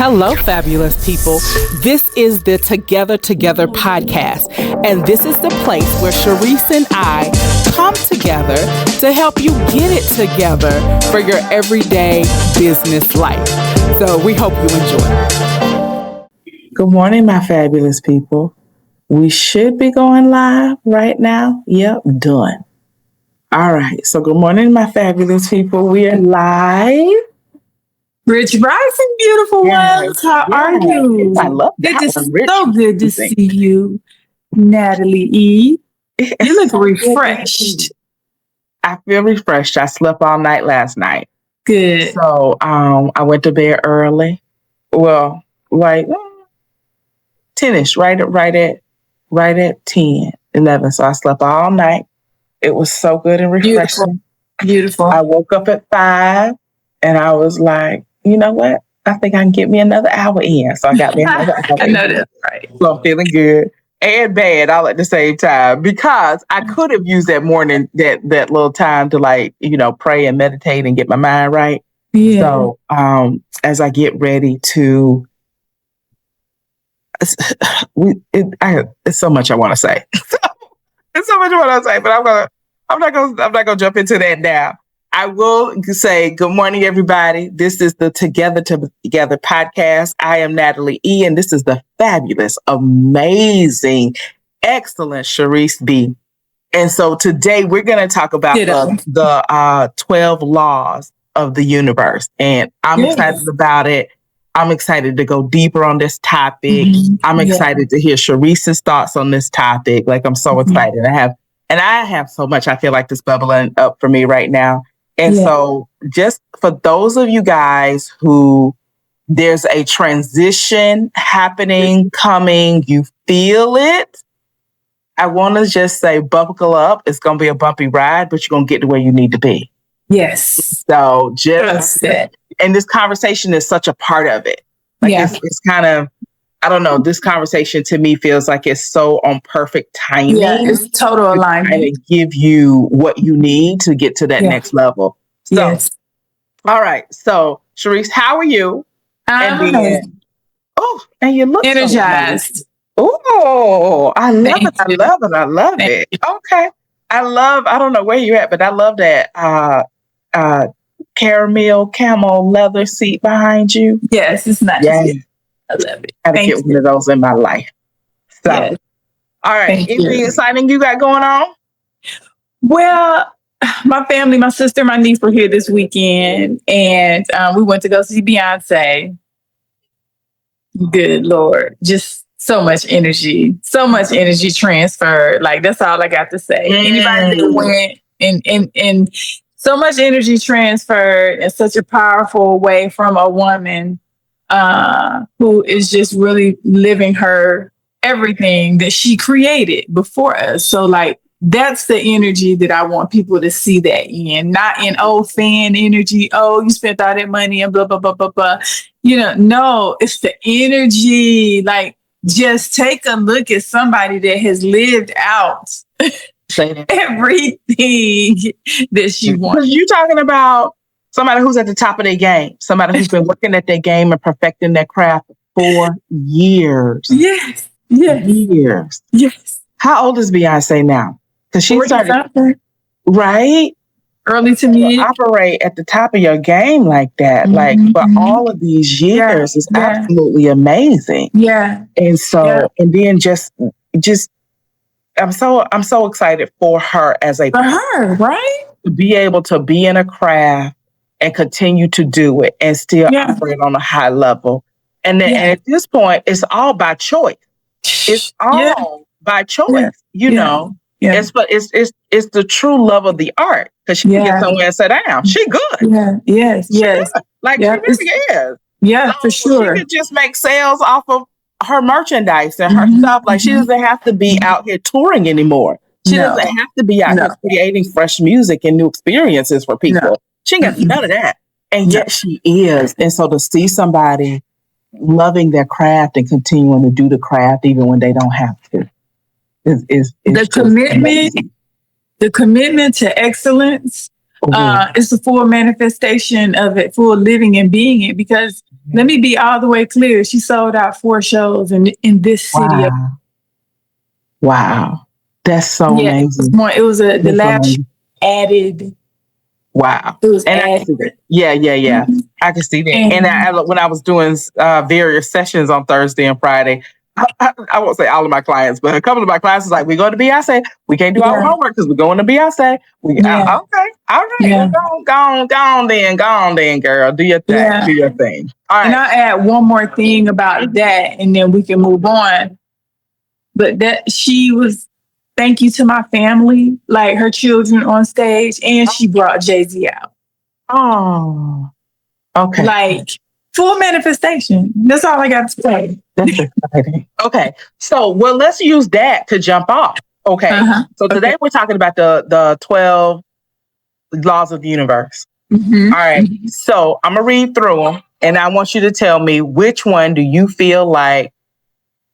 Hello, fabulous people. This is the Together podcast, and this is the place where Sharice and I come together to help you get it together for your everyday business life. So we hope you enjoy. Good morning, my fabulous people. We should be going live right now. Yep, done. All right. So good morning, my fabulous people. We are live. Rich Rising, beautiful ones. How are you? I love that. It's so good to see you, Natalie E. You look refreshed. I feel refreshed. I slept all night last night. Good. So I went to bed early. Well, like 10ish, right at 10, 11. So I slept all night. It was so good and refreshing. Beautiful. I woke up at 5 and I was like, you know what? I think I can get me another hour in. So I got me another hour I know that's right. So I'm feeling good and bad all at the same time, because I could have used that morning, that little time to pray and meditate and get my mind right. Yeah. So as I get ready to, it's so much I want to say. It's so much I want to say, but I'm not gonna jump into that now. I will say good morning, everybody. This is the Together podcast. I am Natalie E, and this is the fabulous, amazing, excellent Sharice B. And so today we're going to talk about the 12 laws of the universe, and I'm excited about it. I'm excited to go deeper on this topic. Mm-hmm. I'm excited to hear Sharice's thoughts on this topic. Like, I'm so excited. I have so much I feel like this bubbling up for me right now. And so just for those of you guys who there's a transition happening, coming, you feel it, I want to just say buckle up. It's going to be a bumpy ride, but you're going to get to where you need to be. Yes. So just, and this conversation is such a part of it. It's kind of, I don't know, this conversation to me feels like it's so on perfect timing. Yeah, it's total alignment. To give you what you need to get to that next level. So, all right. So, Sharice, how are you? And you look energized. Oh, I love it. I love it. Okay. I don't know where you're at, but I love that caramel camel leather seat behind you. Yes, it's nice. Yeah. I love it. I had to get one of those in my life. So, all right. Anything exciting you got going on? Well, my family, my sister, my niece were here this weekend, and we went to go see Beyonce. Good Lord. Just so much energy transferred. Like, that's all I got to say. Anybody that went and so much energy transferred in such a powerful way from a woman who is just really living her everything that she created before us. So like, that's the energy that I want people to see that in, not in fan energy. Oh, you spent all that money and blah, blah, blah, blah, blah. No, it's the energy. Like, just take a look at somebody that has lived out everything that she wants. You're talking about somebody who's at the top of their game, somebody who's been working at their game and perfecting their craft for years. Yes. Years. Yes. How old is Beyonce now? Because she started, right? Early to mid. Operate at the top of your game like that, for all of these years is absolutely amazing. Yeah. And so, and then just, I'm so excited for her for her, right? To be able to be in a craft and continue to do it and still operate on a high level. And then and at this point, it's all by choice. It's all by choice, you know. Yeah. It's the true love of the art, because she can get somewhere and sit down. She good. Yeah. Yes. Yes. Like she really is. Yeah, so for sure. She could just make sales off of her merchandise and her stuff. Like she doesn't have to be out here touring anymore. She doesn't have to be out here creating fresh music and new experiences for people. No. She ain't got none of that. And yet she is. And so to see somebody loving their craft and continuing to do the craft even when they don't have to. Is the commitment to excellence. It's a full manifestation of it, full living and being it, because let me be all the way clear. She sold out 4 shows in this city. Wow. That's so amazing. It was the last added. Wow. It was and added. Yeah. Mm-hmm. I can see that. And when I was doing various sessions on Thursday and Friday, I won't say all of my clients, but a couple of my clients was like, we go to Beyonce. We can't do our homework because we're going to Beyonce. Okay. All right. Go on then, girl. Do your thing. Yeah. Do your thing. All right. And I'll add one more thing about that, and then we can move on. But that she was, thank you to my family, like her children on stage, and she brought Jay-Z out. Oh, okay. Like full manifestation. That's all I got to say. That's exciting. Okay. So, let's use that to jump off. Okay. So today we're talking about the 12 laws of the universe. Mm-hmm. All right. So I'm going to read through them, and I want you to tell me which one do you feel like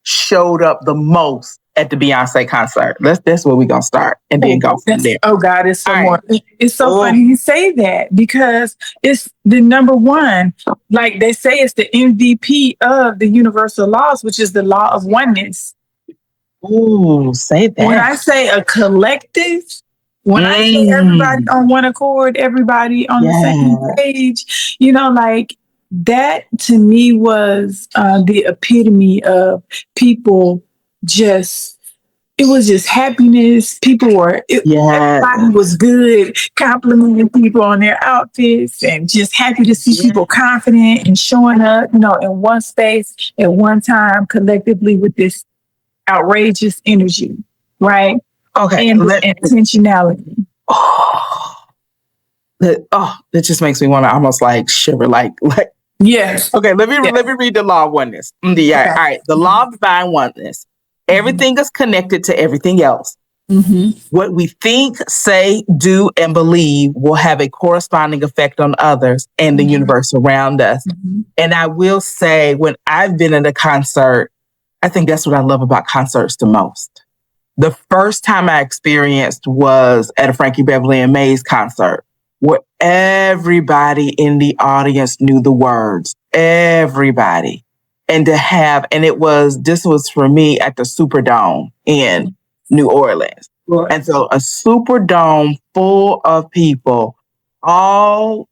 showed up the most at the Beyonce concert. That's where we're going to start and then go from there. Oh God, it's so more. It's so funny you say that because it's the number one. Like they say, it's the MVP of the universal laws, which is the law of oneness. Ooh, say that. When I say a collective, when I say everybody on one accord, everybody on the same page, like that to me was the epitome of people it was just happiness. People were, everybody was good, complimenting people on their outfits and just happy to see people confident and showing up, in one space at one time collectively with this outrageous energy, right? Okay. And intentionality. That just makes me want to almost like shiver, like. Yes. Okay, let me read the law of oneness. Okay. All right. The law of divine oneness. Everything is connected to everything else. Mm-hmm. What we think, say, do, and believe will have a corresponding effect on others and the universe around us. Mm-hmm. And I will say, when I've been at a concert, I think that's what I love about concerts the most. The first time I experienced was at a Frankie Beverly and Mays concert, where everybody in the audience knew the words. Everybody. And this was for me at the Superdome in New Orleans. Right. And so a Superdome full of people, all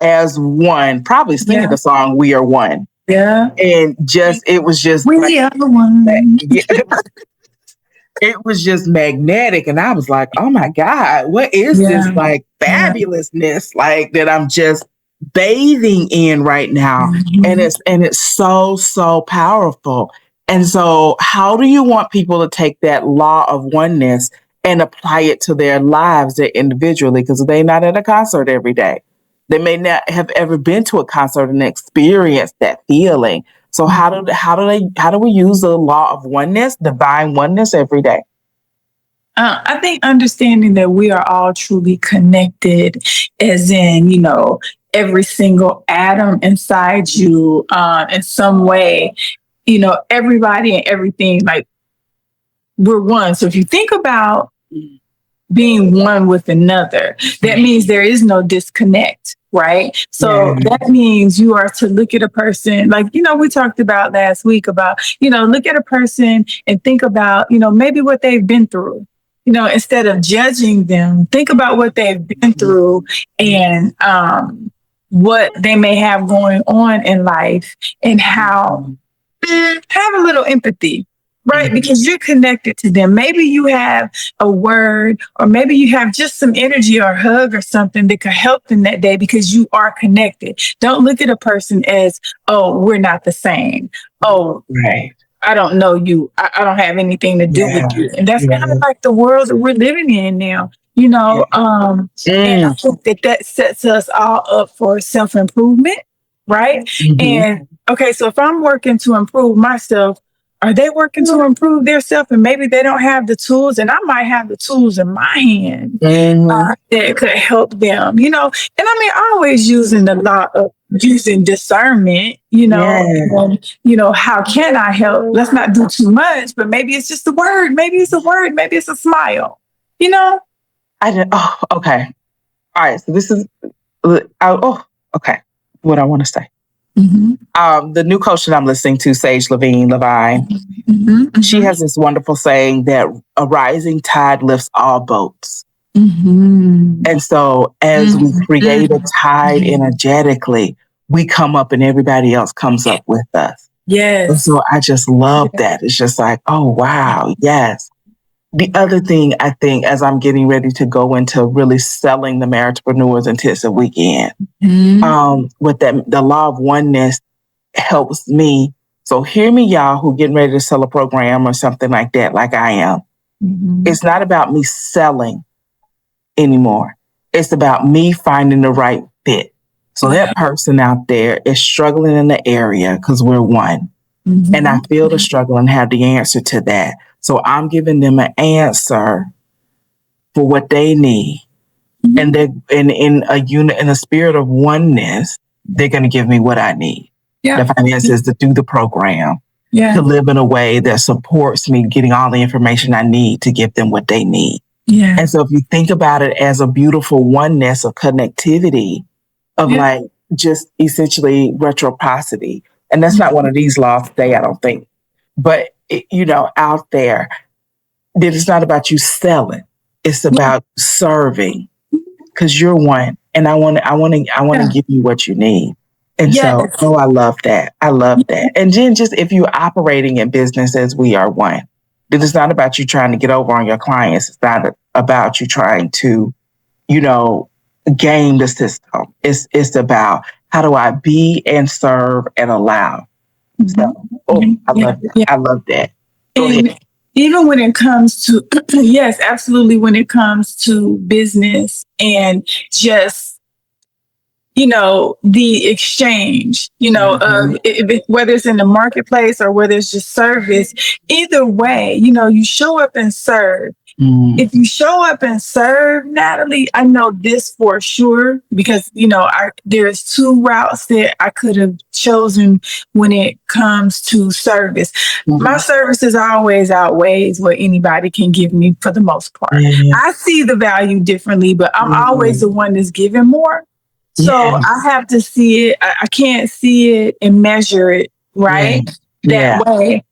as one, probably singing the song, We Are One. Yeah. And it was just. We are the one. It was just magnetic. And I was like, oh my God, what is this like fabulousness like that I'm just bathing in right now? Mm-hmm. And it's so, so powerful. And so how do you want people to take that law of oneness and apply it to their lives individually? Because they're not at a concert every day. They may not have ever been to a concert and experienced that feeling. So how do we use the law of oneness, divine oneness every day? I think understanding that we are all truly connected, as in, every single atom inside you, in some way, everybody and everything, like we're one. So if you think about being one with another, that means there is no disconnect, right? So that means you are to look at a person, like, we talked about last week about, look at a person and think about, maybe what they've been through. Instead of judging them, think about what they've been through and what they may have going on in life and how have a little empathy, right? Because you're connected to them. Maybe you have a word or maybe you have just some energy or a hug or something that could help them that day because you are connected. Don't look at a person as, oh, we're not the same. Oh, right. I don't know you. I don't have anything to do with you. And that's kind of like the world that we're living in now, and I think that sets us all up for self-improvement, right? And okay, so if I'm working to improve myself, are they working to improve their self? And maybe they don't have the tools, and I might have the tools in my hand that could help them, And I mean, always using the law of using discernment, and, how can I help? Let's not do too much, but maybe it's just a word. Maybe it's a word. Maybe it's a smile, okay. All right. So this is, okay. What I want to say. The new coach that I'm listening to, Sage Levine, she has this wonderful saying that a rising tide lifts all boats. And so as we create a tide energetically, we come up and everybody else comes up with us. Yes. And so I just love that. It's just like, oh, wow. Yes. The other thing I think as I'm getting ready to go into really selling the Marriagepreneurs Intensive Weekend, with that, the law of oneness helps me. So hear me, y'all, who getting ready to sell a program or something like that, like I am. It's not about me selling anymore. It's about me finding the right fit. So that person out there is struggling in the area because we're one. And I feel the struggle and have the answer to that. So I'm giving them an answer for what they need. And they're in a unit, in a spirit of oneness, they're going to give me what I need. The finances to do the program, to live in a way that supports me getting all the information I need to give them what they need. And so if you think about it as a beautiful oneness of connectivity, of like just essentially reciprocity. And that's not one of these laws today, I don't think. But, out there, that it's not about you selling. It's about serving, because you're one. And I want to give you what you need. And so, I love that. I love that. And then just if you're operating in business as we are one, then it's not about you trying to get over on your clients. It's not about you trying to, game the system. It's about how do I be and serve and allow. So, I love that. I love that. Go ahead. Even when it comes to, yes, absolutely. When it comes to business and just, the exchange, whether it's in the marketplace or whether it's just service, either way, you show up and serve. If you show up and serve, Natalie, I know this for sure, because, there's two routes that I could have chosen when it comes to service. My services always outweighs what anybody can give me for the most part. I see the value differently, but I'm always the one that's giving more. So I have to see it. I can't see it and measure it, right? That way.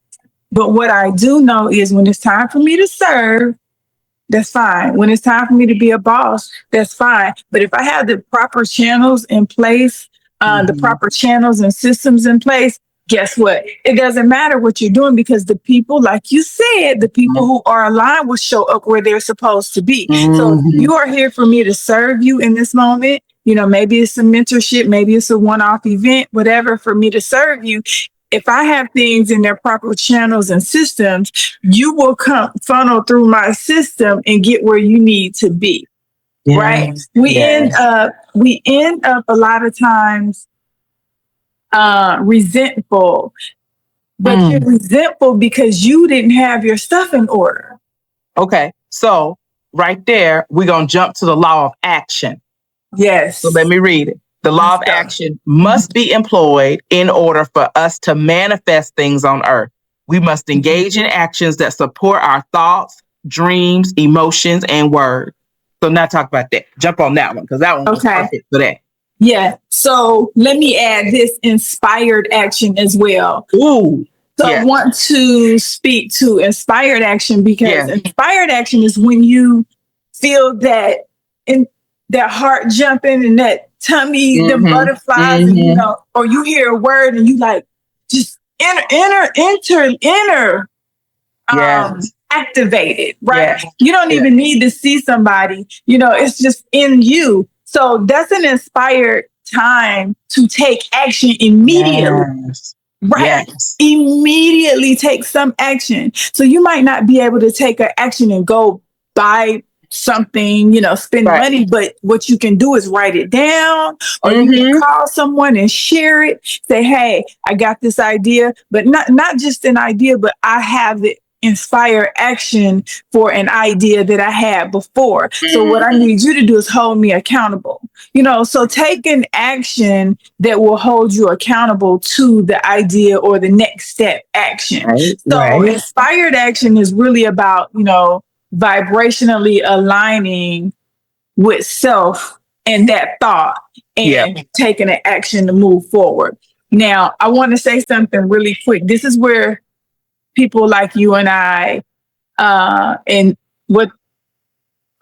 But what I do know is when it's time for me to serve, that's fine. When it's time for me to be a boss, that's fine. But if I have the proper channels in place, the proper channels and systems in place, guess what? It doesn't matter what you're doing, because the people, like you said, the people who are aligned will show up where they're supposed to be. So you are here for me to serve you in this moment. Maybe it's a mentorship, maybe it's a one-off event, whatever, for me to serve you. If I have things in their proper channels and systems, you will come funnel through my system and get where you need to be. Right? We end up a lot of times resentful, but you're resentful because you didn't have your stuff in order. Okay. So right there, we're going to jump to the law of action. Yes. So let me read it. The law of action must be employed in order for us to manifest things on earth. We must engage in actions that support our thoughts, dreams, emotions, and words. So now talk about that. Jump on that one, because that one was perfect for that. Yeah. So let me add this inspired action as well. Ooh. So I want to speak to inspired action, because inspired action is when you feel that in that heart jumping and that tummy, the butterflies, and, or you hear a word and you like just activated, right? You don't even need to see somebody, it's just in you. So that's an inspired time to take action immediately. Right. Immediately take some action. So you might not be able to take an action and go buy something, spend money, but what you can do is write it down, or you can call someone and share it. Say, hey, I got this idea, but not just an idea, but I have the inspire action for an idea that I had before. So what I need you to do is hold me accountable. So take an action that will hold you accountable to the idea or the next step action. Inspired action is really about, vibrationally aligning with self and that thought and taking an action to move forward. Now, I want to say something really quick. This is where people like you and I, and what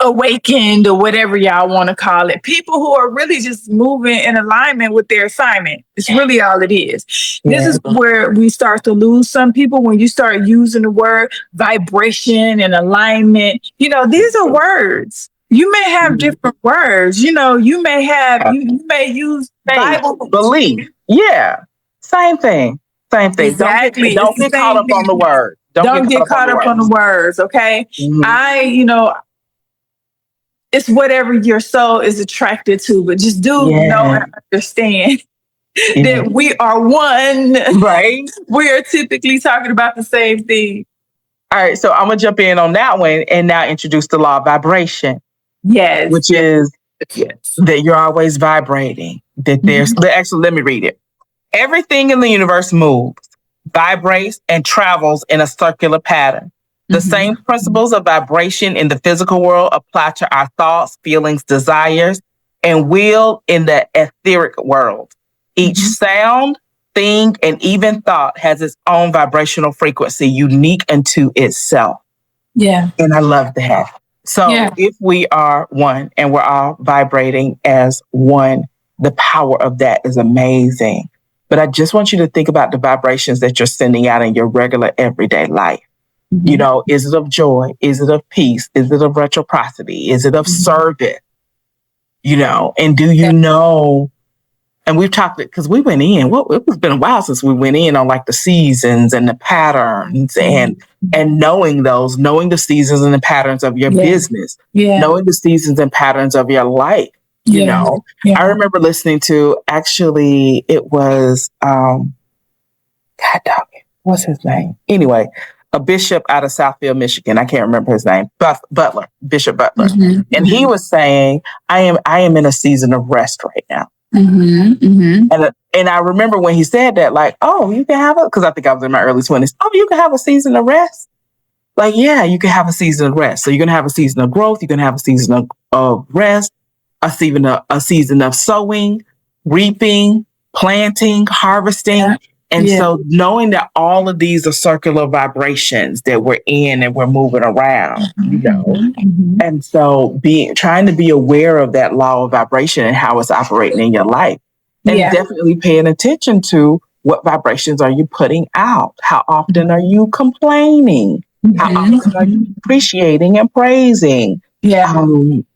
awakened or whatever y'all want to call it, people who are really just moving in alignment with their assignment. It's really all it is. This is where we start to lose some people when you start using the word vibration and alignment. These are words. You may have different words. You may have, you may use Bible belief. Yeah. Same thing. Exactly. Don't get caught up on the word. Don't get caught up on the words. Okay. It's whatever your soul is attracted to, but just know and understand that we are one. Right. We are typically talking about the same thing. All right. So I'm going to jump in on that one and now introduce the law of vibration. Yes. Which is that you're always vibrating. That there's, actually, let me read it. Everything in the universe moves, vibrates, and travels in a circular pattern. The same principles of vibration in the physical world apply to our thoughts, feelings, desires, and will in the etheric world. Each sound, thing, and even thought has its own vibrational frequency, unique unto itself. Yeah. And I love that. So if we are one and we're all vibrating as one, the power of that is amazing. But I just want you to think about the vibrations that you're sending out in your regular everyday life. Is it of joy? Is it of peace? Is it of reciprocity? Is it of service? And do you know? And we've talked because we went in. Well, it's been a while since we went in on like the seasons and the patterns and knowing the seasons and the patterns of your business, knowing the seasons and patterns of your life. I remember listening to, actually, it was, God dog it, what's his name? Anyway, a bishop out of Southfield, Michigan. I can't remember his name. Bishop Butler. And he was saying, I am in a season of rest right now. And I remember when he said that, like, oh, you can have because I think I was in my early 20s. Oh, you can have a season of rest. Like, yeah, you can have a season of rest. So you're going to have a season of growth. You're going to have a season of rest, a season of sowing, reaping, planting, harvesting. And so knowing that all of these are circular vibrations that we're in and we're moving around, and so trying to be aware of that law of vibration and how it's operating in your life, and definitely paying attention to what vibrations are you putting out? How often are you complaining? How often are you appreciating and praising? I'm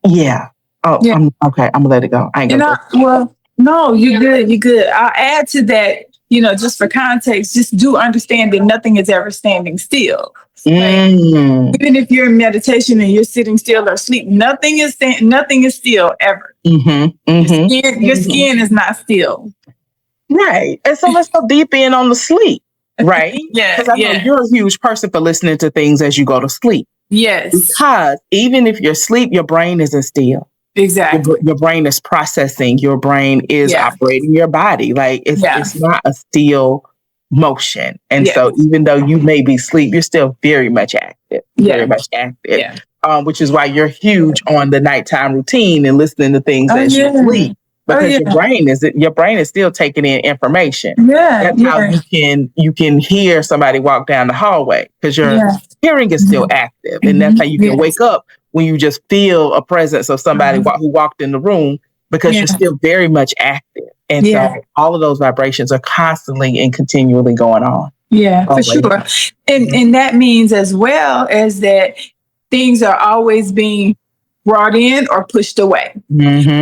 okay. I'm gonna let it go. I ain't gonna well, no, you're good. I'll add to that. Just for context, just do understand that nothing is ever standing still. Even if you're in meditation and you're sitting still or asleep, nothing is still ever. Your skin is not still. Right. And so let's go deep in on the sleep, right? Because I know you're a huge person for listening to things as you go to sleep. Yes. Because even if you're asleep, your brain isn't still. Exactly. Your brain is processing. Your brain is operating your body. Like it's not a still motion. And so even though you may be asleep, you're still very much active. Which is why you're huge on the nighttime routine and listening to things as you sleep. Because your brain is still taking in information. That's how you can hear somebody walk down the hallway because your hearing is still active. And that's how you can wake up when you just feel a presence of somebody who walked in the room because you're still very much active. And so all of those vibrations are constantly and continually going on. Yeah, for sure. And that means as well as that things are always being brought in or pushed away.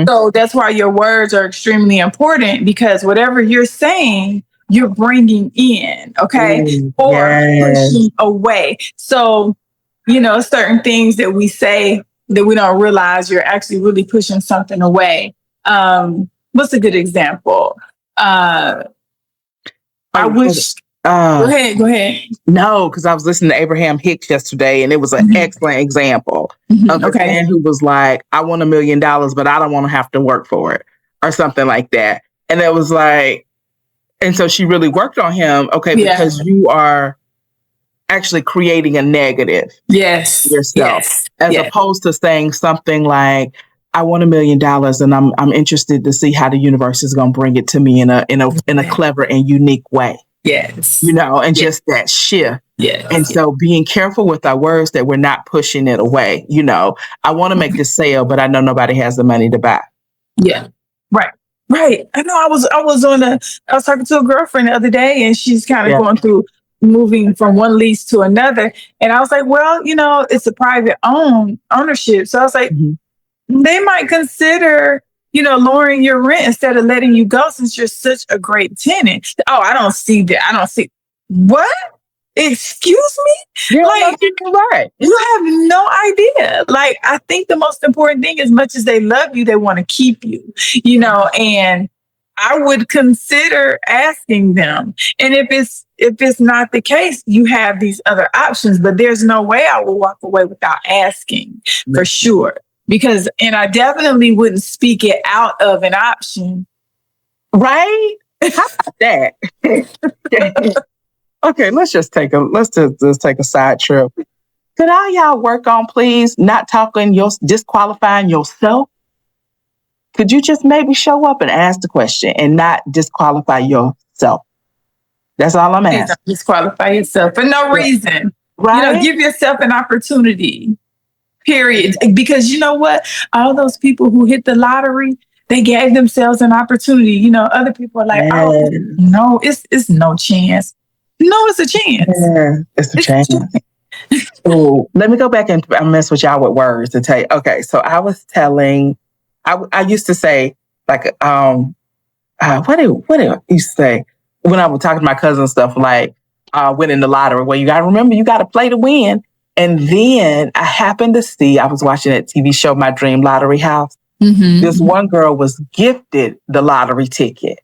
So that's why your words are extremely important because whatever you're saying, you're bringing in, okay? Or pushing away. So, certain things that we say that we don't realize you're actually really pushing something away. What's a good example? I wish... Go ahead. No, because I was listening to Abraham Hicks yesterday, and it was an excellent example of a man who was like, I want $1 million, but I don't want to have to work for it, or something like that. And it was like, and so she really worked on him, because you are actually creating a negative yourself, as opposed to saying something like, I want $1 million, and I'm interested to see how the universe is going to bring it to me in a clever and unique way. Yes. And just that shift. Yes. And so being careful with our words that we're not pushing it away. I want to make this sale, but I know nobody has the money to buy. Yeah. Right. I know I was talking to a girlfriend the other day, and she's kind of going through moving from one lease to another. And I was like, well, it's a private ownership. So I was like, they might consider, lowering your rent instead of letting you go since you're such a great tenant. Oh, I don't see that. I don't see what? Excuse me? Like, right. You have no idea. Like, I think the most important thing, as much as they love you, they want to keep you, and I would consider asking them. And if it's not the case, you have these other options, but there's no way I will walk away without asking for sure. And I definitely wouldn't speak it out of an option. Right? How about that? Okay, let's just take a side trip. Could all y'all work on, please, not disqualifying yourself? Could you just maybe show up and ask the question and not disqualify yourself? That's all I'm asking. Disqualify yourself for no reason. Right? Give yourself an opportunity. Period. Because you know what? All those people who hit the lottery, they gave themselves an opportunity. Other people are like, oh, no, it's no chance. No, it's a chance. Yeah, it's a chance. Oh, let me go back and mess with y'all with words to tell you. Okay, so I was telling, I used to say, like, what do I used to say when I was talking to my cousin and stuff, like, winning the lottery? Well, you got to remember, you got to play to win. And then I happened to see, I was watching that TV show, My Dream Lottery House. This one girl was gifted the lottery ticket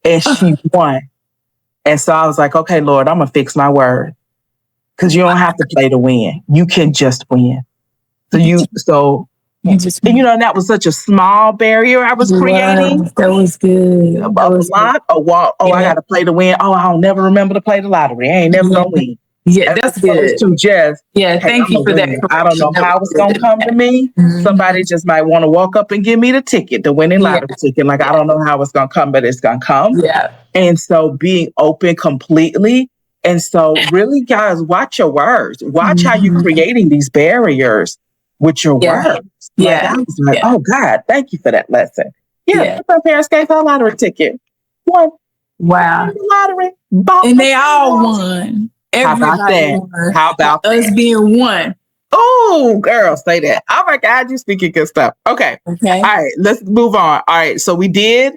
and she won. And so I was like, okay, Lord, I'm going to fix my word. Because you don't have to play to win. You can just win. And that was such a small barrier I was creating. That was good. A wall. Oh, yeah. I got to play to win. Oh, I'll never remember to play the lottery. I ain't never going to win. Yeah, that's good. Thank you for that. I don't know how it's going to come to me. Somebody just might want to walk up and give me the ticket, the winning lottery ticket. Like, I don't know how it's going to come, but it's going to come. Yeah. And so being open completely. And so really, guys, watch your words. Watch how you're creating these barriers with your words. Like, I was like, oh, God, thank you for that lesson. My parents gave her a lottery ticket. Won. Wow. Lottery. And they all won. Everybody won. How about us being one? Oh, girl, say that. Oh my God, you speaking good stuff. Okay. All right, let's move on. All right, so we did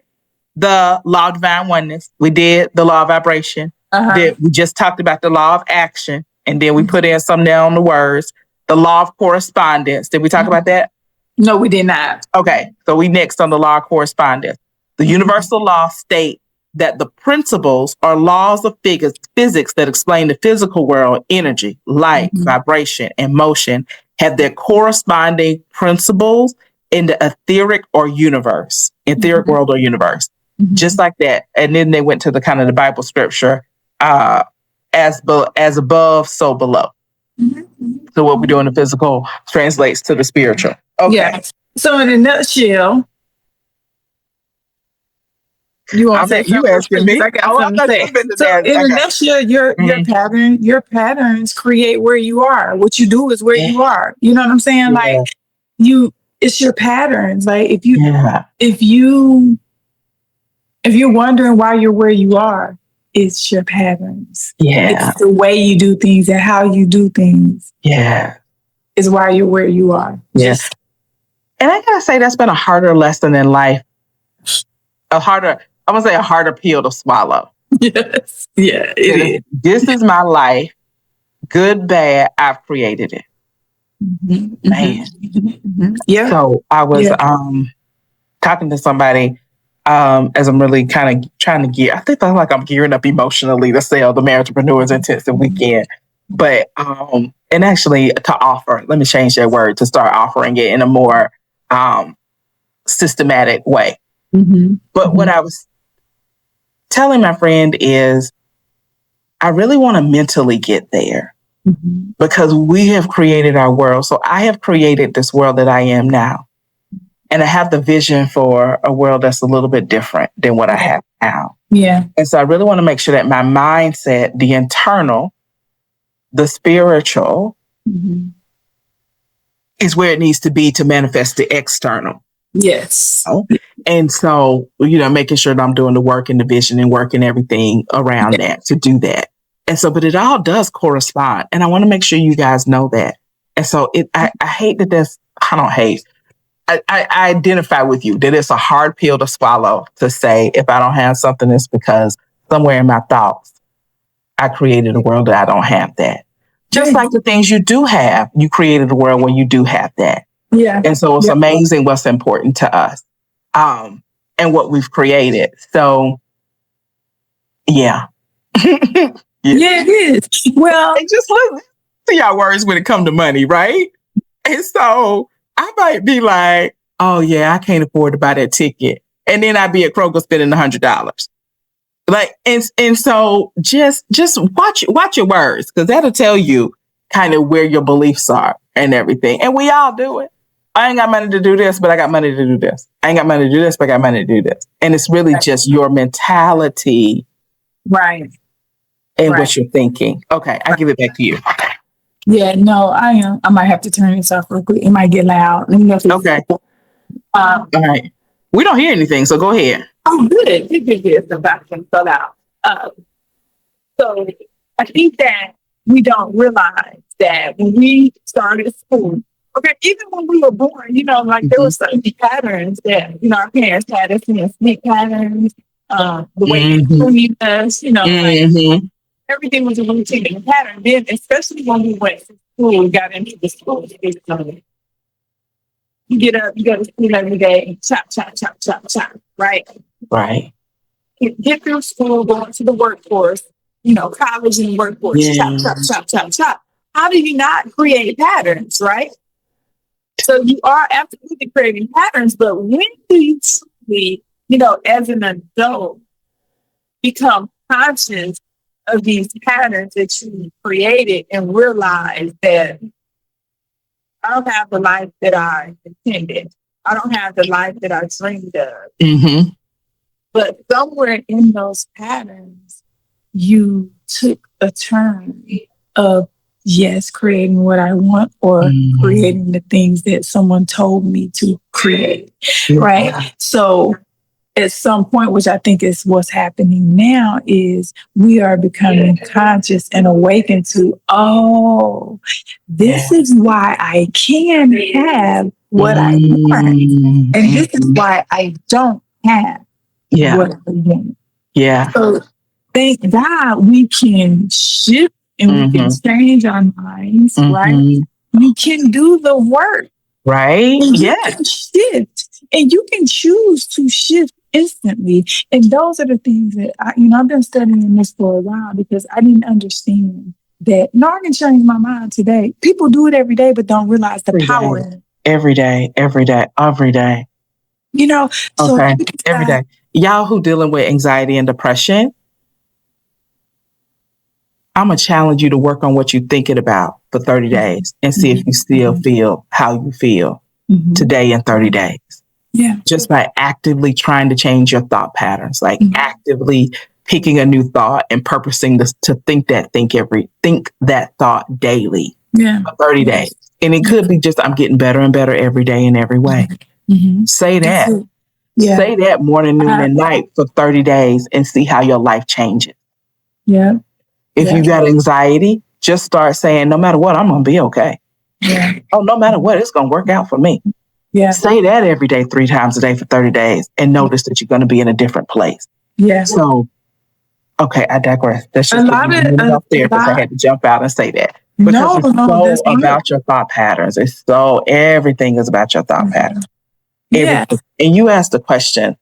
the law of divine oneness. We did the law of vibration. We just talked about the law of action, and then we put in some down on the words. The law of correspondence. Did we talk about that? No, we did not. Okay, so we next on the law of correspondence. The universal law state that the principles are laws of physics that explain the physical world, energy, light, vibration, and motion, have their corresponding principles in the etheric world or universe. Just like that. And then they went to the kind of the Bible scripture, as above, so below. So what we do in the physical translates to the spiritual. Okay. Yeah. So in a nutshell, you asking me? So in a nutshell, your patterns create where you are. What you do is where you are. You know what I'm saying? Like it's your patterns. Like if you're wondering why you're where you are, it's your patterns. Yeah. It's the way you do things and how you do things. Yeah. Is why you're where you are. Yes. And I gotta say that's been a harder lesson in life. A harder pill to swallow. Yes. Yeah, it is. This is my life. Good, bad, I've created it. Man. Yeah. So I was talking to somebody as I'm really kind of trying to gear. I think like I'm gearing up emotionally to sell the Marriagepreneurs Intensive Weekend. But and actually to offer, let me change that word, to start offering it in a more systematic way. But what I was telling my friend is I really want to mentally get there because we have created our world. So I have created this world that I am now. And I have the vision for a world that's a little bit different than what I have now. Yeah. And so I really want to make sure that my mindset, the internal, the spiritual, is where it needs to be to manifest the external. Yes. And so, making sure that I'm doing the work and the vision and working everything around that to do that. And so, but it all does correspond. And I want to make sure you guys know that. And so I hate that I don't hate. I identify with you that it's a hard pill to swallow to say, if I don't have something, it's because somewhere in my thoughts, I created a world that I don't have that. Just like the things you do have, you created a world where you do have that. Yeah. And so it's amazing what's important to us, and what we've created. So, yeah. Yeah, it is. Well, and just listen to y'all words when it comes to money, right? And so I might be like, oh yeah, I can't afford to buy that ticket. And then I'd be at Kroger spending $100. Like, and so just watch your words, because that'll tell you kind of where your beliefs are and everything. And we all do it. I ain't got money to do this, but I got money to do this. I ain't got money to do this, but I got money to do this. And it's really just your mentality. Right. And what you're thinking. Okay, I give it back to you. Yeah, no, I am. I might have to turn this off real quick. It might get loud. Okay. All right. We don't hear anything, so go ahead. Oh, good. Good. The vacuum fell out. So I think that we don't realize that when we started school, even when we were born, there were certain patterns that, our parents had us in sleep patterns, the way they treated us, like, everything was a routine and a pattern. Then, especially when we went to school, we got into the school. You get up, you go to school every day, chop, right? Right. Get through school, go into the workforce, college and workforce, chop. How do you not create patterns, right? So you are absolutely creating patterns, but when do you truly, as an adult, become conscious of these patterns that you created and realize that I don't have the life that I intended. I don't have the life that I dreamed of. But somewhere in those patterns, you took a turn of, creating what I want, or creating the things that someone told me to create, right? So at some point, which I think is what's happening now, is we are becoming conscious and awakened to, this is why I can have what I want. And this is why I don't have what I want. Yeah. So thank God we can shift and we can change our minds, right? You can do the work. Right? You can shift, and you can choose to shift instantly. And those are the things that I've been studying this for a while, because I didn't understand that. I can change my mind today. People do it every day, but don't realize the power in it. Every day. So every day. Y'all who dealing with anxiety and depression, I'm going to challenge you to work on what you're thinking about for 30 days and see if you still feel how you feel today in 30 days. Yeah. Just by actively trying to change your thought patterns, like actively picking a new thought and purposing to think that thought daily for 30 days. And it could be just, I'm getting better and better every day in every way. Say that. Say that morning, noon, and night for 30 days and see how your life changes. Yeah. If you got anxiety, just start saying, no matter what, I'm going to be okay. Yeah. Oh, no matter what, it's going to work out for me. Yeah. Say that every day, 3 times a day for 30 days, and notice that you're going to be in a different place. Yeah. So, okay, I digress. That's just I had to jump out and say that. Because it's so about your thought patterns. Everything is about your thought patterns. Yeah. And you asked the question,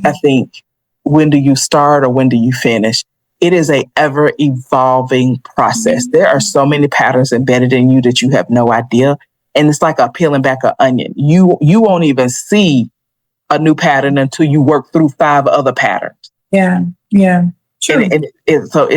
I think, when do you start or when do you finish? It is a ever evolving process. There are so many patterns embedded in you that you have no idea. And it's like peeling back an onion. You won't even see a new pattern until you work through 5 other patterns. Yeah. Yeah. True. So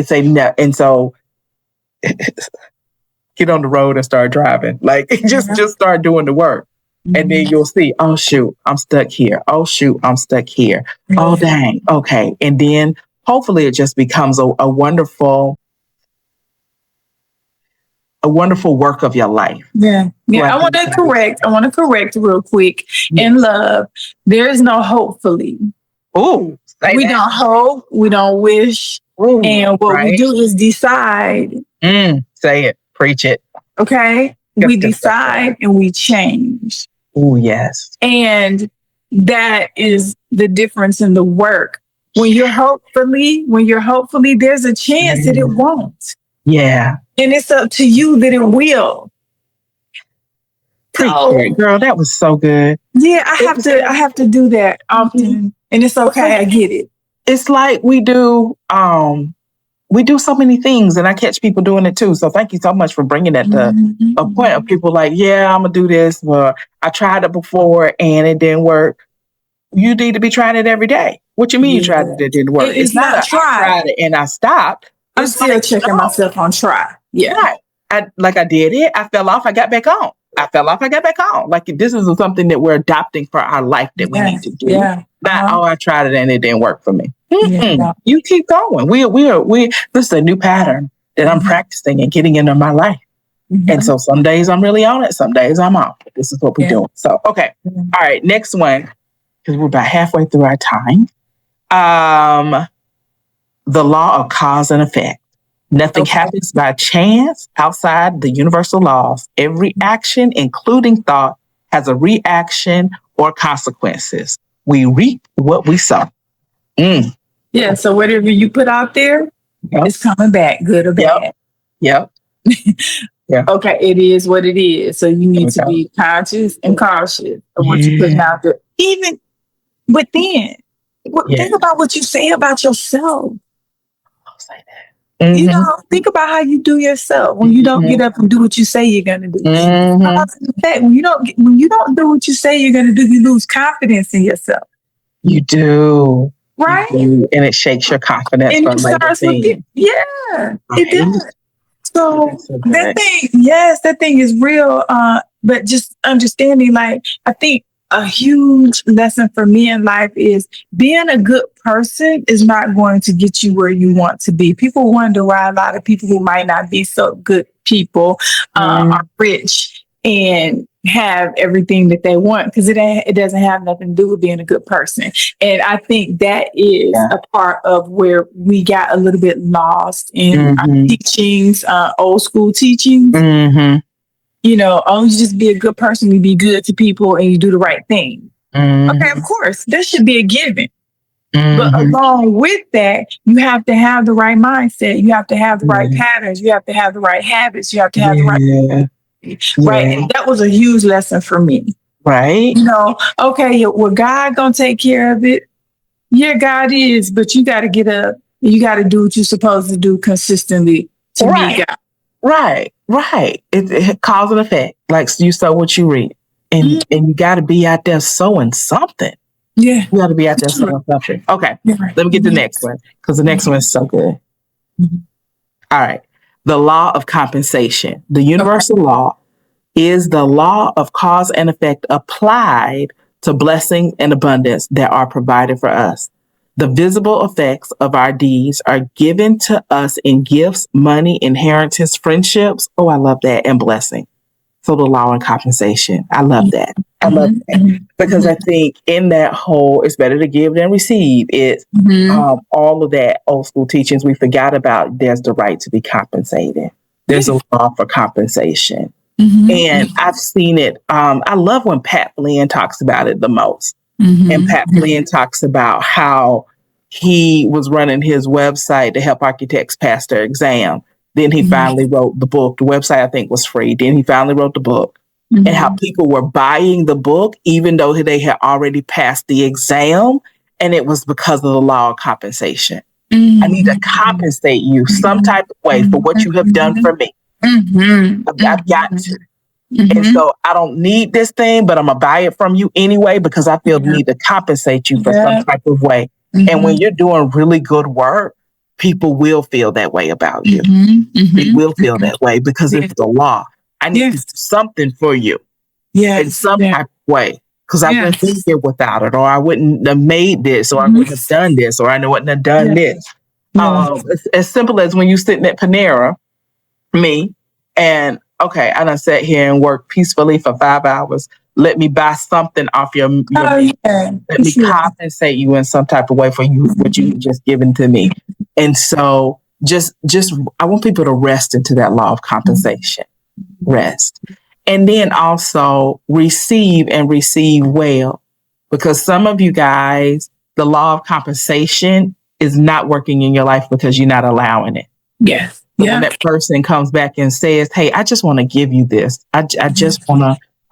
get on the road and start driving. Like just start doing the work. And then you'll see, oh, shoot, I'm stuck here. Oh, shoot, I'm stuck here. Oh, dang. Okay. And then hopefully it just becomes a wonderful work of your life. Yeah. I want to correct real quick. In love, there is no hopefully. Oh, we don't hope, we don't wish. Ooh, and what we do is decide. Say it, preach it. Okay. We decide and we change. Oh, yes. And that is the difference in the work. When you're hopefully, there's a chance that it won't. Yeah. And it's up to you that it will. Appreciate it, girl. That was so good. Yeah, I have to do that often. And it's okay. I get it. It's like we do so many things, and I catch people doing it too. So thank you so much for bringing that to a point of people like, yeah, I'm gonna do this. Well, I tried it before and it didn't work. You need to be trying it every day. What you mean you tried it didn't work? It's not I tried it and I stopped. I'm still checking myself on try. Yeah. Right. I did it. I fell off. I got back on. Like this is something that we're adopting for our life that we need to do. Yeah. Not, I tried it and it didn't work for me. Yeah. You keep going. This is a new pattern that I'm practicing and getting into my life. And so some days I'm really on it. Some days I'm off. This is what we're doing. So, okay. All right. Next one, because we're about halfway through our time. The law of cause and effect. Nothing happens by chance outside the universal laws. Every action, including thought, has a reaction or consequences. We reap what we sow. Yeah, so whatever you put out there, it's coming back, good or bad. Yep. Yeah. Okay, it is what it is. So you need to be conscious and cautious of what you're putting out there. But then, think about what you say about yourself. I'll say that. You know, think about how you do yourself when you don't get up and do what you say you're gonna do. When you don't do what you say you're gonna do, you lose confidence in yourself. You do, right? You do. And it shakes your confidence. And it starts with it. Yeah, it does. So that thing is real. But just understanding, like, I think a huge lesson for me in life is being a good person is not going to get you where you want to be. People wonder why a lot of people who might not be so good people are rich and have everything that they want, because it doesn't have nothing to do with being a good person. And I think that is a part of where we got a little bit lost in our teachings, old school teachings. You know, oh, you just be a good person, you be good to people, and you do the right thing. Okay, of course, that should be a given. But along with that, you have to have the right mindset. You have to have the right patterns. You have to have the right habits. You have to have the right... Right. And that was a huge lesson for me. Right. You know, okay, well, God gonna take care of it. Yeah, God is, but you got to get up. You got to do what you're supposed to do consistently to meet God. Right. It cause and effect. Like you sow what you reap. And you got to be out there sowing something. Yeah. You got to be out there sowing something. Okay. Let me get the next one, because the next one is so good. All right. The law of compensation. The universal law is the law of cause and effect applied to blessings and abundance that are provided for us. The visible effects of our deeds are given to us in gifts, money, inheritance, friendships. Oh, I love that. And blessing. So the law and compensation. I love that. I love that. Because I think in that whole, it's better to give than receive. It's all of that old school teachings we forgot about. There's the right to be compensated. There's a law for compensation. And I've seen it. I love when Pat Flynn talks about it the most. And Pat Flynn talks about how he was running his website to help architects pass their exam. Then he finally wrote the book. The website, I think, was free. Then he finally wrote the book. And how people were buying the book, even though they had already passed the exam. And it was because of the law of compensation. I need to compensate you some type of way for what you have done for me. I've got to. And so I don't need this thing, but I'm going to buy it from you anyway, because I feel the need to compensate you for some type of way. And when you're doing really good work, people will feel that way about you. They will feel that way because it's the law. I need to do something for you. in some type of way. Because I wouldn't be here without it, or I wouldn't have made this, or I wouldn't have done this, or I wouldn't have done this. It's as simple as when you sitting at Panera, me, and okay, I done sat here and worked peacefully for 5 hours. Let me buy something off your let me compensate you in some type of way for you what you just given to me. And so just I want people to rest into that law of compensation. Rest. And then also receive and receive well. Because some of you guys, the law of compensation is not working in your life because you're not allowing it. Yes. So when that person comes back and says, hey, I just want to give you this. I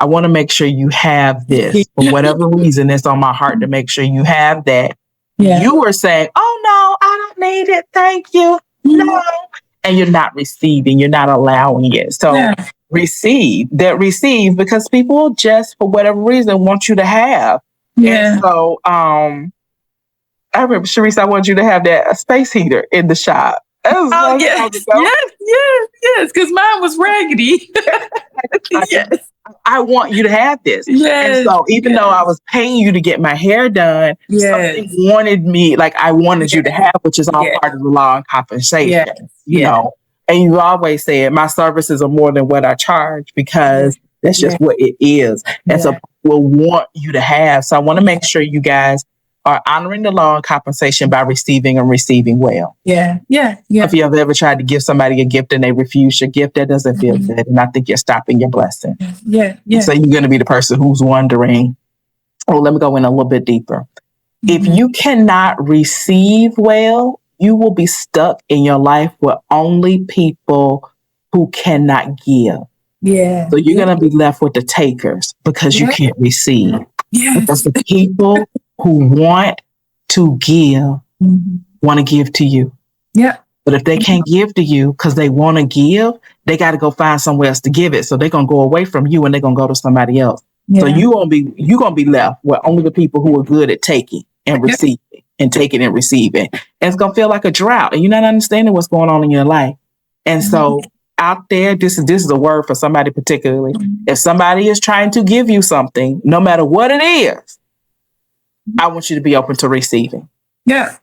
want to make sure you have this. For whatever reason, it's on my heart to make sure you have that. Yeah. You are saying, oh, no, I don't need it. Thank you. No. And you're not receiving. You're not allowing it. So receive because people just, for whatever reason, want you to have. Yeah. And so I remember, Sharice, I want you to have that space heater in the shop. Yes, because mine was raggedy. Yes. I want you to have this. Yes. And so even though I was paying you to get my hair done, something wanted me, like I wanted you to have, which is all part of the law and compensation, you know. And you always said my services are more than what I charge because that's just what it is. And so we'll want you to have. So I want to make sure you guys are honoring the law and compensation by receiving and receiving well. Yeah. If you have ever tried to give somebody a gift and they refuse your gift, that doesn't feel good. And I think you're stopping your blessing. Yeah. So you're going to be the person who's wondering, oh, let me go in a little bit deeper. If you cannot receive well, you will be stuck in your life with only people who cannot give. Yeah. So you're going to be left with the takers because you can't receive. Because the people who want to give want to give to you. Yeah. But if they can't give to you because they want to give, they got to go find somewhere else to give it. So they're going to go away from you and they're going to go to somebody else. Yeah. So you're going to be left with only the people who are good at taking and receiving and taking and receiving. And it's going to feel like a drought and you're not understanding what's going on in your life. And so out there, this is a word for somebody particularly. If somebody is trying to give you something, no matter what it is, I want you to be open to receiving. Yeah.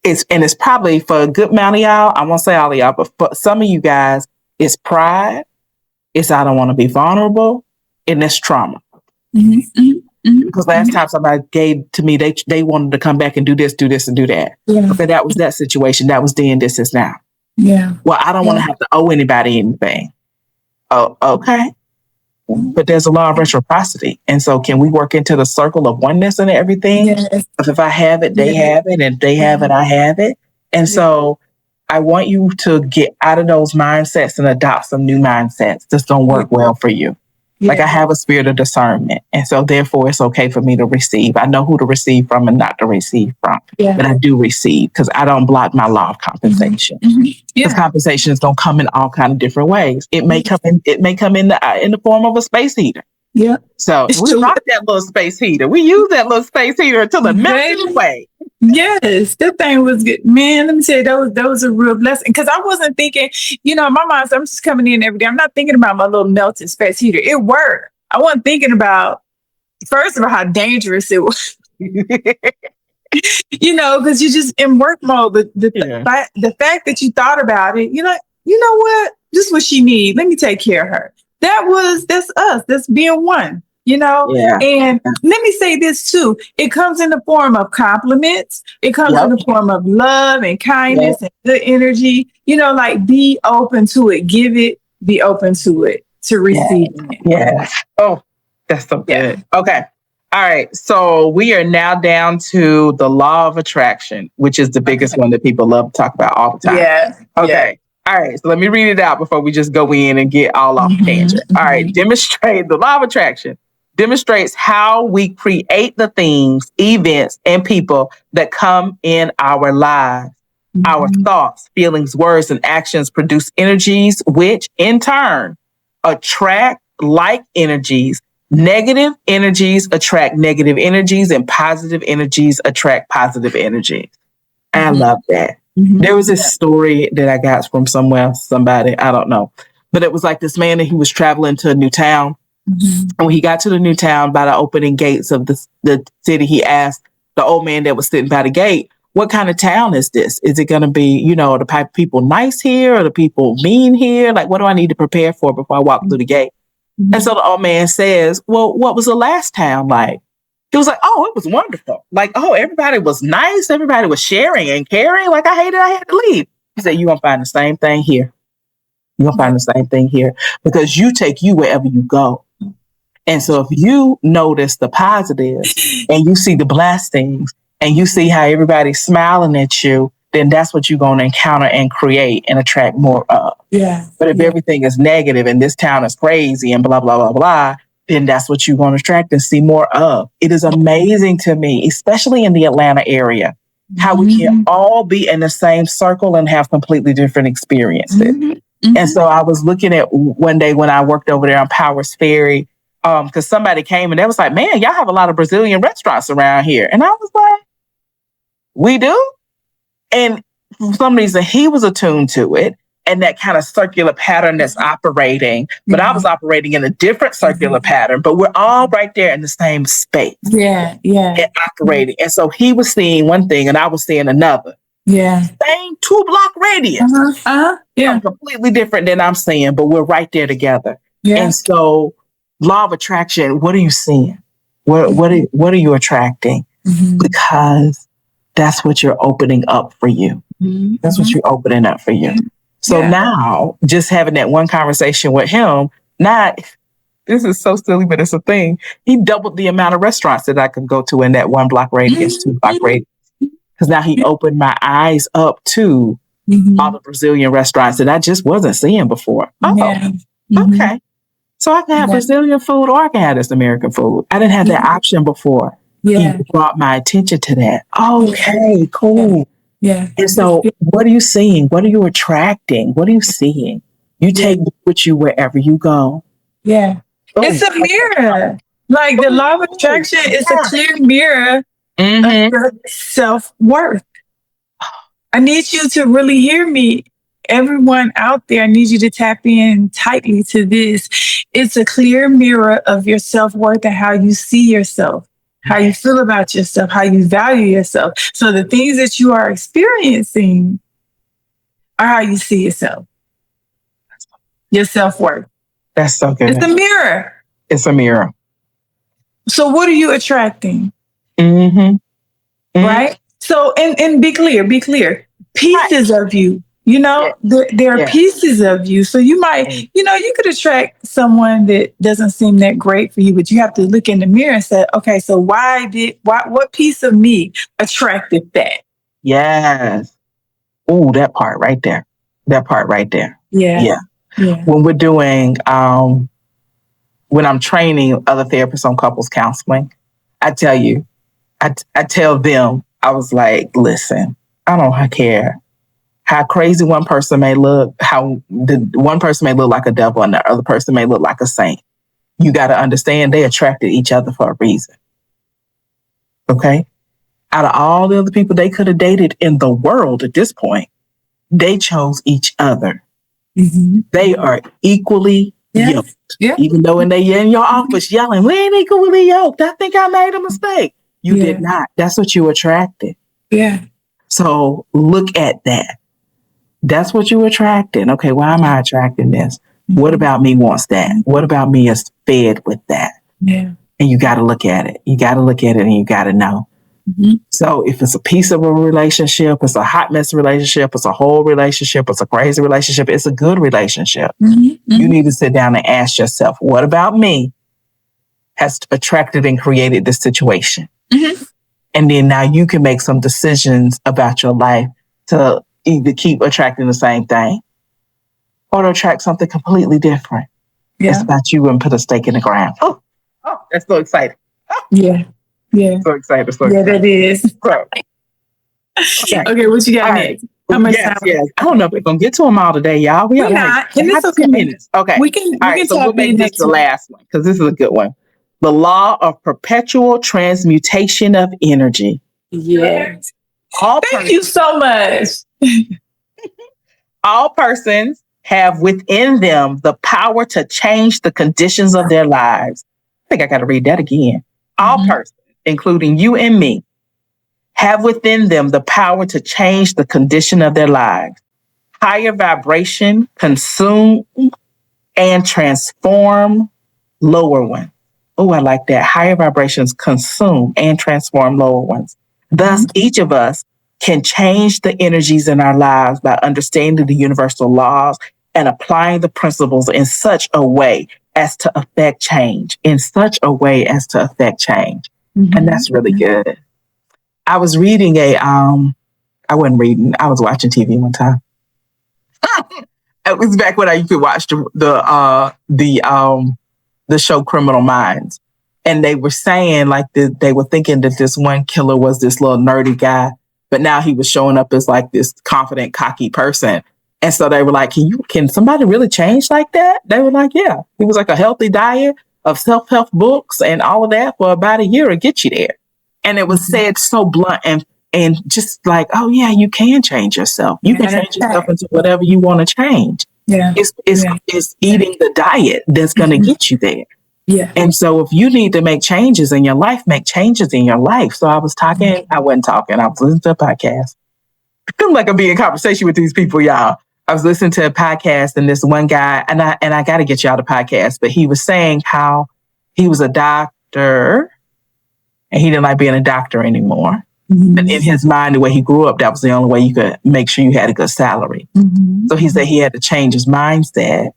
It's probably for a good amount of y'all. I won't say all of y'all, but for some of you guys, it's pride. It's I don't want to be vulnerable, and it's trauma. Because last time somebody gave to me, they wanted to come back and do this, and do that. Yeah. Okay, that was that situation. That was then. This is now. Yeah. Well, I don't want to have to owe anybody anything. Oh, okay. But there's a law of reciprocity. And so can we work into the circle of oneness and everything? Yes. If I have it, they have it. And if they have it, I have it. And so I want you to get out of those mindsets and adopt some new mindsets. This don't work well for you. Like I have a spirit of discernment. And so therefore it's okay for me to receive. I know who to receive from and not to receive from. Yeah. But I do receive because I don't block my law of compensation. Because compensation is going to come in all kinds of different ways. It may come in the form of a space heater. Yeah. So we rock that little space heater. We use that little space heater until it melts away. Yes, that thing was good. Man, let me tell you, that was a real blessing. Because I wasn't thinking, my mind, I'm just coming in every day. I'm not thinking about my little melted space heater. It worked. I wasn't thinking about, first of all, how dangerous it was. Because you're just in work mode. But the fact that you thought about it, you know what? This is what she needs. Let me take care of her. That's us. That's being one. And let me say this too. It comes in the form of compliments. It comes in the form of love and kindness and good energy. Like be open to it. Give it. Be open to it. To receiving it. Yeah. Oh, that's so good. Yeah. Okay. All right. So we are now down to the law of attraction, which is the biggest one that people love to talk about all the time. Yeah. Okay. Yeah. All right. So let me read it out before we just go in and get all off tangent. All right. Demonstrate the law of attraction. Demonstrates how we create the things, events, and people that come in our lives. Our thoughts, feelings, words, and actions produce energies, which in turn attract like energies. Negative energies attract negative energies, and positive energies attract positive energies. I love that. There was this story that I got from somebody, I don't know. But it was like this man that he was traveling to a new town. And when he got to the new town by the opening gates of the city, he asked the old man that was sitting by the gate, what kind of town is this? Is it going to be, are the people nice here or the people mean here? Like, what do I need to prepare for before I walk through the gate? And so the old man says, well, what was the last town like? He was like, oh, it was wonderful. Like, oh, everybody was nice. Everybody was sharing and caring. Like, I had to leave. He said, you're going to find the same thing here. You're going to find the same thing here because you take you wherever you go. And so if you notice the positives and you see the blessings and you see how everybody's smiling at you, then that's what you're going to encounter and create and attract more of. Yeah. But if everything is negative and this town is crazy and blah, blah, blah, blah, then that's what you're going to attract and see more of. It is amazing to me, especially in the Atlanta area, how we can all be in the same circle and have completely different experiences. And so I was looking at one day when I worked over there on Powers Ferry, because somebody came and they was like, man, y'all have a lot of Brazilian restaurants around here. And I was like, we do? And for some reason, he was attuned to it and that kind of circular pattern that's operating. But I was operating in a different circular pattern, but we're all right there in the same space. Yeah. And operating. And so he was seeing one thing and I was seeing another. Yeah. Same 2-block radius. Yeah. Completely different than I'm seeing, but we're right there together. Yeah. And so law of attraction, what are you seeing? What are you attracting? Because that's what you're opening up for you. That's what you're opening up for you. So now just having that one conversation with him, this is so silly, but it's a thing. He doubled the amount of restaurants that I could go to in that 1-block radius, 2-block radius. Because now he opened my eyes up to all the Brazilian restaurants that I just wasn't seeing before. Okay. So I can have Brazilian food or I can have this American food. I didn't have that option before. He brought my attention to that. Okay, cool. Yeah. And so what are you seeing? What are you attracting? What are you seeing? You take with you wherever you go. Yeah. Boom. It's a mirror. Like the law of attraction is a clear mirror of your self-worth. I need you to really hear me. Everyone out there, I need you to tap in tightly to this. It's a clear mirror of your self-worth and how you see yourself, how you feel about yourself, how you value yourself. So the things that you are experiencing are how you see yourself, your self-worth. That's so good. It's a mirror. It's a mirror. So what are you attracting? Right? So, and be clear. Pieces of you. There are pieces of you. So you might, you could attract someone that doesn't seem that great for you, but you have to look in the mirror and say, okay, so what piece of me attracted that? Yes. Oh, that part right there. Yeah. When we're doing, when I'm training other therapists on couples counseling, I tell you, I tell them, I was like, listen, I don't care how crazy one person may look, how the one person may look like a devil and the other person may look like a saint. You got to understand they attracted each other for a reason. Okay? Out of all the other people they could have dated in the world at this point, they chose each other. They are equally yoked. Yeah. Even though when they in your office yelling, we ain't equally yoked. I think I made a mistake. You did not. That's what you attracted. Yeah. So look at that. That's what you attracting. Okay, why am I attracting this? What about me wants that? What about me is fed with that? Yeah. And you got to look at it. You got to look at it and you got to know. So if it's a piece of a relationship, it's a hot mess relationship, it's a whole relationship, it's a crazy relationship, it's a good relationship. You need to sit down and ask yourself, what about me has attracted and created this situation? And then now you can make some decisions about your life to either keep attracting the same thing or to attract something completely different. Yeah. It's about you and put a stake in the ground. Oh, that's so exciting. Yeah. So excited. Yeah, that is. Okay, what you got next? How much time? Yes. I don't know if we're going to get to them all today, y'all. We're not. And it's okay. 10 minutes. Okay. We can so we'll make this the last one because this is a good one. The law of perpetual transmutation of energy. Yes. Thank you so much. All persons have within them the power to change the conditions of their lives. I think I got to read that again. All persons, including you and me, have within them the power to change the condition of their lives. Higher vibration consume and transform lower ones. Oh, I like that. Higher vibrations consume and transform lower ones. Thus, each of us can change the energies in our lives by understanding the universal laws and applying the principles in such a way as to affect change. And that's really good. I was reading I was watching TV one time. It was back when you could watch the show Criminal Minds. And they were saying they were thinking that this one killer was this little nerdy guy, but now he was showing up as like this confident, cocky person. And so they were like, can somebody really change like that? They were like, yeah. He was like a healthy diet of self-help books and all of that for about a year to get you there. And it was said so blunt and just like, oh yeah, you can change yourself. You can change yourself into whatever you want to change. Yeah. It's eating the diet that's going to get you there. Yeah. And so if you need to make changes in your life, make changes in your life. So I was talking, I wasn't talking, I was listening to a podcast. I feel like I'm being in conversation with these people, y'all. I was listening to a podcast and this one guy, and I got to get y'all the podcast, but he was saying how he was a doctor and he didn't like being a doctor anymore. Mm-hmm. And in his mind, the way he grew up, that was the only way you could make sure you had a good salary. Mm-hmm. So he said he had to change his mindset.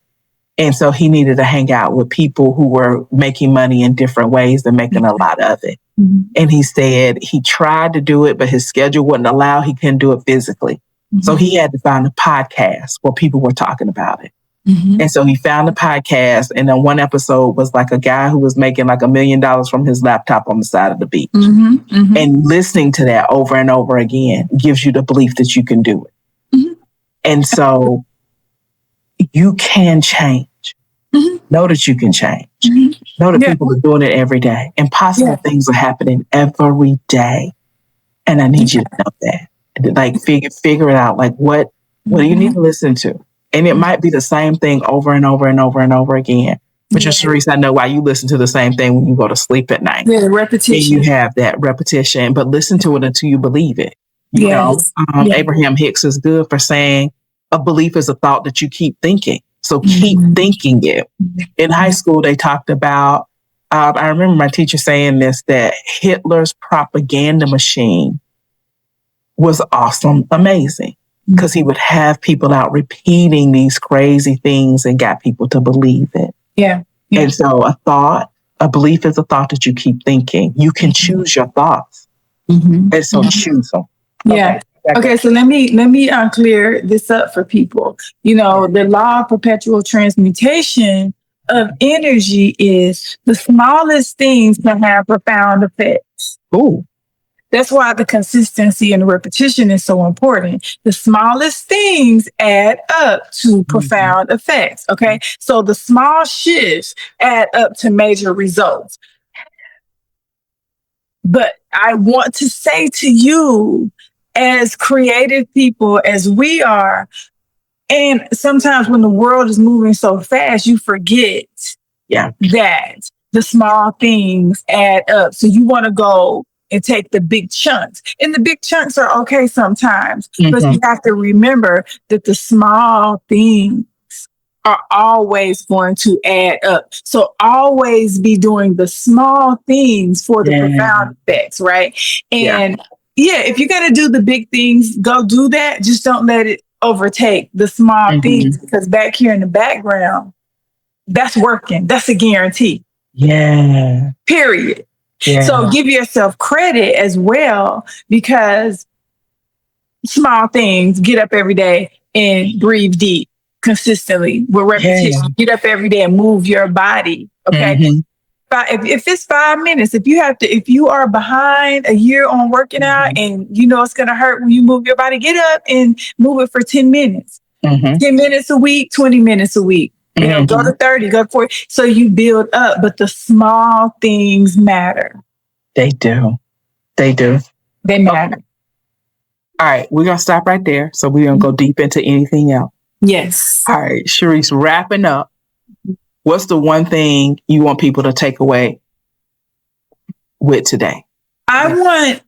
And so he needed to hang out with people who were making money in different ways and making a lot of it. Mm-hmm. And he said he tried to do it, but his schedule wouldn't allow. He couldn't do it physically. Mm-hmm. So he had to find a podcast where people were talking about it. Mm-hmm. And so he found a podcast. And then one episode was like a guy who was making like $1 million from his laptop on the side of the beach. Mm-hmm. Mm-hmm. And listening to that over and over again gives you the belief that you can do it. Mm-hmm. And so you can change. Mm-hmm. Know that you can change. Mm-hmm. Know that people are doing it every day. Impossible things are happening every day. And I need you to know that. Like figure it out. Like what do you need to listen to? And it might be the same thing over and over and over and over again. But Sharice, I know why you listen to the same thing when you go to sleep at night. Yeah, repetition. And you have that repetition, but listen to it until you believe it. You know, Abraham Hicks is good for saying a belief is a thought that you keep thinking. So keep thinking it. In high school, they talked about, I remember my teacher saying this, that Hitler's propaganda machine was awesome, amazing. Because he would have people out repeating these crazy things and got people to believe it. Yeah. And so a belief is a thought that you keep thinking. You can choose your thoughts. Mm-hmm. And so choose them. Yeah. Okay, so let me clear this up for people. You know, the law of perpetual transmutation of energy is the smallest things can have profound effects. Ooh. That's why the consistency and the repetition is so important. The smallest things add up to profound effects. Okay. So the small shifts add up to major results. But I want to say to you, as creative people as we are, and sometimes when the world is moving so fast, you forget that the small things add up. So you want to go and take the big chunks. And the big chunks are okay sometimes, but you have to remember that the small things are always going to add up. So always be doing the small things for the profound effects, right? And if you're going to do the big things, go do that. Just don't let it overtake the small things, because back here in the background, that's working. That's a guarantee. Yeah. Period. Yeah. So give yourself credit as well, because small things, get up every day and breathe deep consistently with repetition. Get up every day and move your body. Okay. If it's 5 minutes, if you are behind a year on working out and you know it's going to hurt when you move your body, get up and move it for 10 minutes, 10 minutes a week, 20 minutes a week. You know, go to 30, go to 40. So you build up, but the small things matter. They do. They matter. All right. We're going to stop right there. So we're going to go deep into anything else. Yes. All right, Sharice, wrapping up. What's the one thing you want people to take away with today? I want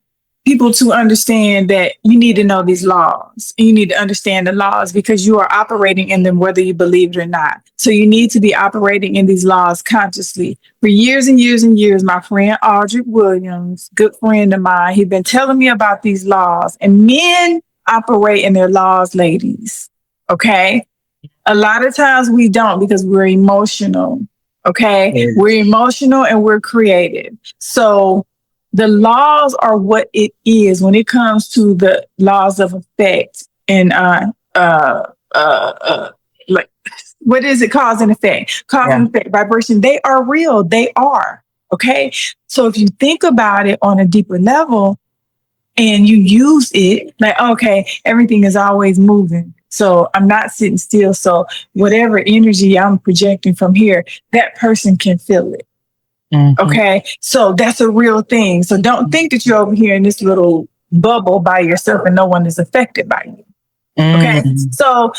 people to understand that you need to know these laws. You need to understand the laws because you are operating in them whether you believe it or not. So you need to be operating in these laws consciously. For years and years and years, my friend Audrey Williams, good friend of mine, he'd been telling me about these laws. And men operate in their laws, ladies. Okay? A lot of times we don't because we're emotional. Okay? Yes. We're emotional and we're creative. So the laws are what it is when it comes to the laws of effect and like what is it? Cause and effect, and effect, vibration. They are real. They are. Okay. So if you think about it on a deeper level and you use it, like, okay, everything is always moving. So I'm not sitting still. So whatever energy I'm projecting from here, that person can feel it. Mm-hmm. Okay, so that's a real thing. So don't think that you're over here in this little bubble by yourself and no one is affected by you. Okay, so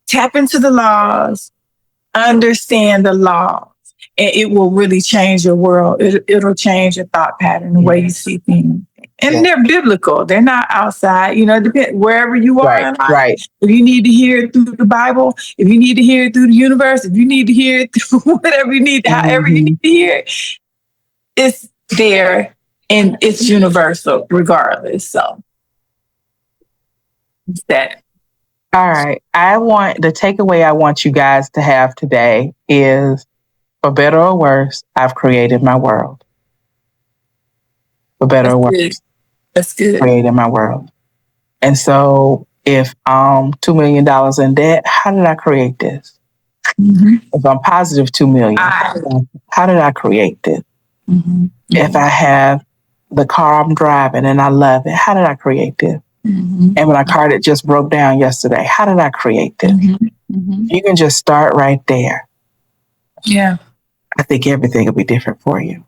tap into the laws, understand the laws, and it will really change your world. It'll change your thought pattern, the way you see things. And they're biblical. They're not outside. You know, depend wherever you are in life. Right. If you need to hear it through the Bible, if you need to hear it through the universe, if you need to hear it through whatever you need, however you need to hear it, it's there and it's universal regardless. So it's that. All right. The takeaway I want you guys to have today is, for better or worse, I've created my world. For better or worse. That's good. Created my world. And so if I'm $2 million in debt, how did I create this? Mm-hmm. If I'm positive $2 million, how did I create this? Mm-hmm. If I have the car I'm driving and I love it, how did I create this? Mm-hmm. And my car that just broke down yesterday, how did I create this? Mm-hmm. Mm-hmm. You can just start right there. Yeah. I think everything will be different for you.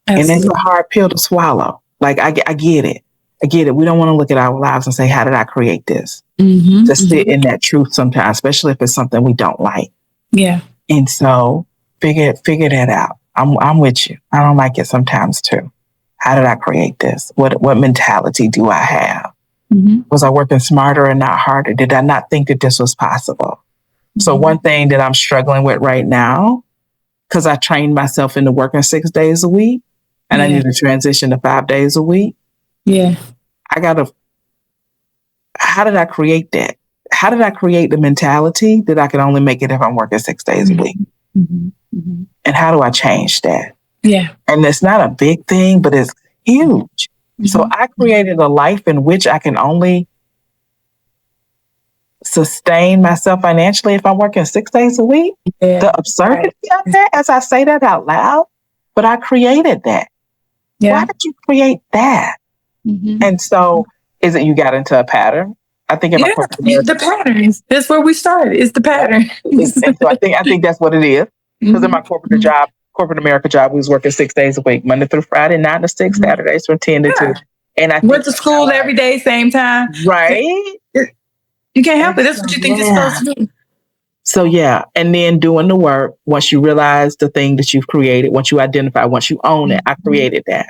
Absolutely. And it's a hard pill to swallow. Like, I get it. I get it. We don't want to look at our lives and say, how did I create this? Mm-hmm. To sit in that truth sometimes, especially if it's something we don't like. Yeah. And so figure that out. I'm with you. I don't like it sometimes too. How did I create this? What mentality do I have? Mm-hmm. Was I working smarter and not harder? Did I not think that this was possible? Mm-hmm. So one thing that I'm struggling with right now, because I trained myself into working 6 days a week and I need to transition to 5 days a week. Yeah. How did I create that? How did I create the mentality that I can only make it if I'm working 6 days a week? Mm-hmm. Mm-hmm. And how do I change that? Yeah. And it's not a big thing, but it's huge. Mm-hmm. So I created a life in which I can only sustain myself financially if I'm working 6 days a week. Yeah. The absurdity of that, as I say that out loud, but I created that. Yeah. Why did you create that? Mm-hmm. And so, is it you got into a pattern? I think the patterns. That's where we started. It's the pattern. So I think that's what it is. Because in my corporate America job, we was working 6 days a week, Monday through Friday, 9 to 6, Saturdays from 10 to 2. And I went to school every day, same time. Right. You can't help it. That's what you think it's supposed to do. So and then doing the work, once you realize the thing that you've created, once you identify, once you own it, I created that.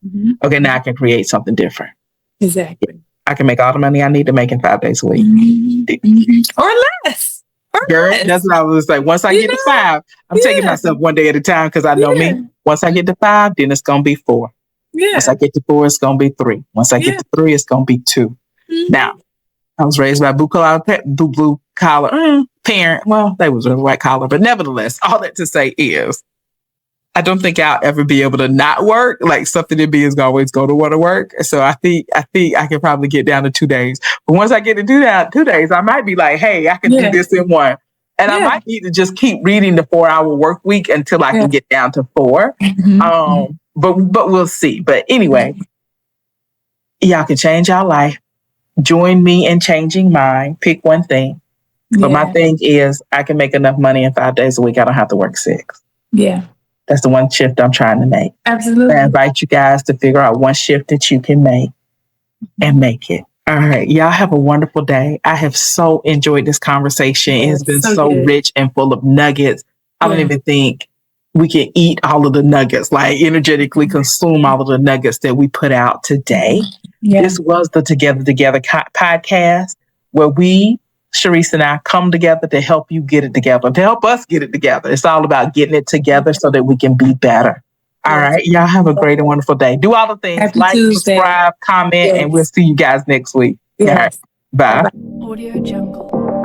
Mm-hmm. Okay, now I can create something different. Exactly. I can make all the money I need to make in 5 days a week. Mm-hmm. Or less. Girl, that's what I was like. Once I get to 5, I'm taking myself one day at a time because I know me. Once I get to 5, then it's going to be 4. Yeah. Once I get to 4, it's going to be 3. Once I get to 3, it's going to be 2. Mm-hmm. Now, I was raised by blue collar parent. Well, they was a white collar, but nevertheless, all that to say is, I don't think I'll ever be able to not work. Like something in me is always going to want to work. So I think I can probably get down to 2 days. But once I get to do that 2 days, I might be like, hey, I can do this in 1. And I might need to just keep reading the 4-hour work week until I can get down to 4. Mm-hmm. But we'll see. But anyway, y'all can change your life. Join me in changing mine. Pick one thing. But my thing is, I can make enough money in 5 days a week. I don't have to work 6. Yeah. That's the one shift I'm trying to make. Absolutely. I invite you guys to figure out one shift that you can make and make it. All right. Y'all have a wonderful day. I have so enjoyed this conversation. It has been so rich and full of nuggets. I don't even think we can eat all of the nuggets, like energetically consume all of the nuggets that we put out today. Yeah. This was the Together podcast, where we, Sharice and I, come together to help you get it together, to help us get it together. It's all about getting it together so that we can be better. All right. Y'all have a great and wonderful day. Do all the things. Happy like, Tuesday. Subscribe, comment, and we'll see you guys next week. Yes. All right. Bye. Audio Jungle.